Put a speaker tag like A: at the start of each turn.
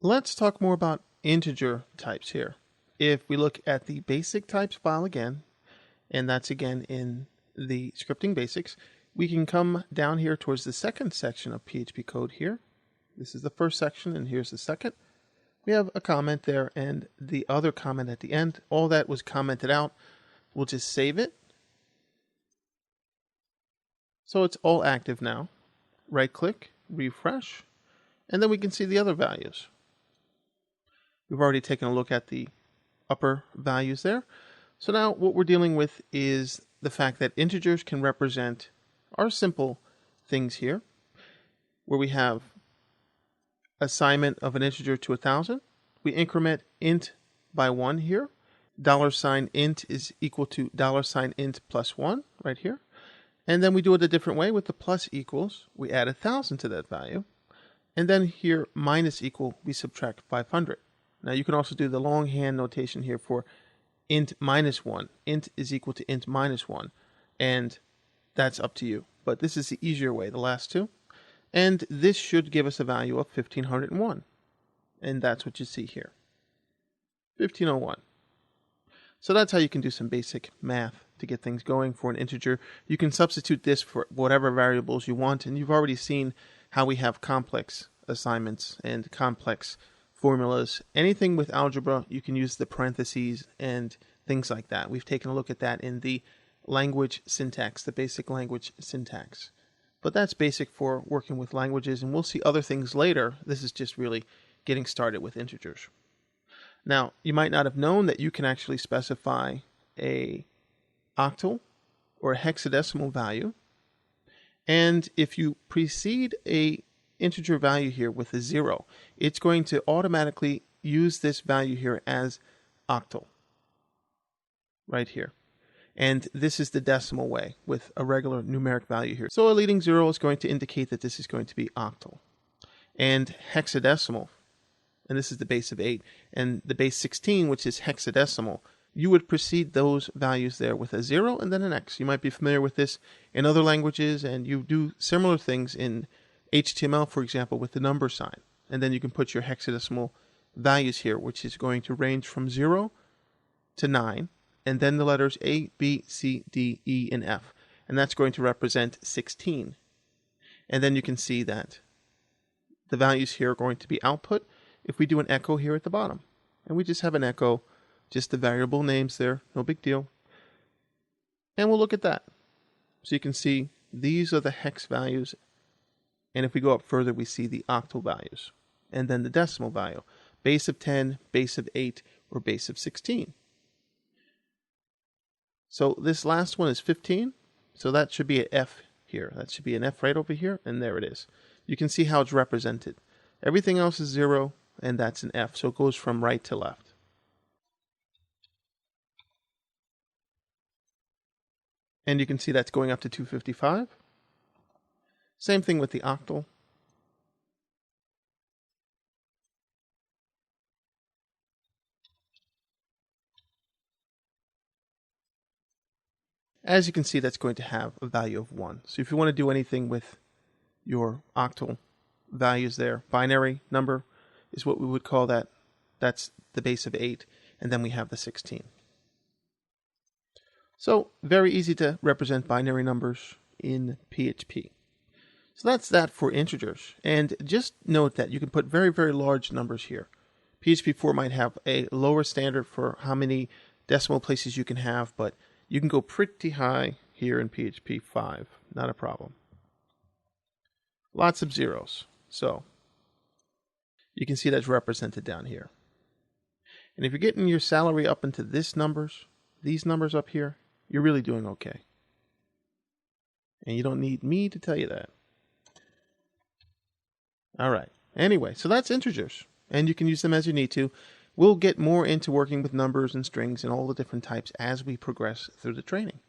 A: Let's talk more about integer types here. If we look at the basic types file again, and that's again in the scripting basics, we can come down here towards the second section of PHP code here. This is the first section and here's the second. We have a comment there and the other comment at the end. All that was commented out. We'll just save it. So it's all active now. Right click, refresh, and then we can see the other values. We've already taken a look at the upper values there. So now what we're dealing with is the fact that integers can represent our simple things here, where we have assignment of an integer to 1,000. We increment int by 1 here. $int is equal to $int plus 1 right here. And then we do it a different way with the plus equals. We add 1,000 to that value. And then here, minus equal, we subtract 500. Now you can also do the longhand notation here for int minus 1. Int is equal to int minus 1. And that's up to you. But this is the easier way, the last two. And this should give us a value of 1,501. And that's what you see here. 1,501. So that's how you can do some basic math to get things going for an integer. You can substitute this for whatever variables you want. And you've already seen how we have complex assignments and complex formulas. Anything with algebra, you can use the parentheses and things like that. We've taken a look at that in the language syntax, the basic language syntax. But that's basic for working with languages, and we'll see other things later. This is just really getting started with integers. Now, you might not have known that you can actually specify a octal or a hexadecimal value. And if you precede a integer value here with a 0, it's going to automatically use this value here as octal right here. And this is the decimal way with a regular numeric value here. So a leading 0 is going to indicate that this is going to be octal. And hexadecimal, and this is the base of 8, and the base 16, which is hexadecimal, you would precede those values there with a 0 and then an X. You might be familiar with this in other languages, and you do similar things in HTML, for example, with the number sign. And then you can put your hexadecimal values here, which is going to range from 0 to 9, and then the letters A, B, C, D, E, and F. And that's going to represent 16. And then you can see that the values here are going to be output if we do an echo here at the bottom. And we just have an echo, just the variable names there, no big deal. And we'll look at that. So you can see these are the hex values. And if we go up further, we see the octal values. And then the decimal value, base of 10, base of 8, or base of 16. So this last one is 15. So that should be an F here. That should be an F right over here. And there it is. You can see how it's represented. Everything else is 0, and that's an F. So it goes from right to left. And you can see that's going up to 255. Same thing with the octal. As you can see, that's going to have a value of 1. So if you want to do anything with your octal values there, binary number is what we would call that. That's the base of 8, and then we have the 16. So very easy to represent binary numbers in PHP. So that's that for integers. And just note that you can put very, very large numbers here. PHP 4 might have a lower standard for how many decimal places you can have, but you can go pretty high here in PHP 5. Not a problem. Lots of zeros. So you can see that's represented down here. And if you're getting your salary up into these numbers up here, you're really doing okay. And you don't need me to tell you that. All right. Anyway, so that's integers. And you can use them as you need to. We'll get more into working with numbers and strings and all the different types as we progress through the training.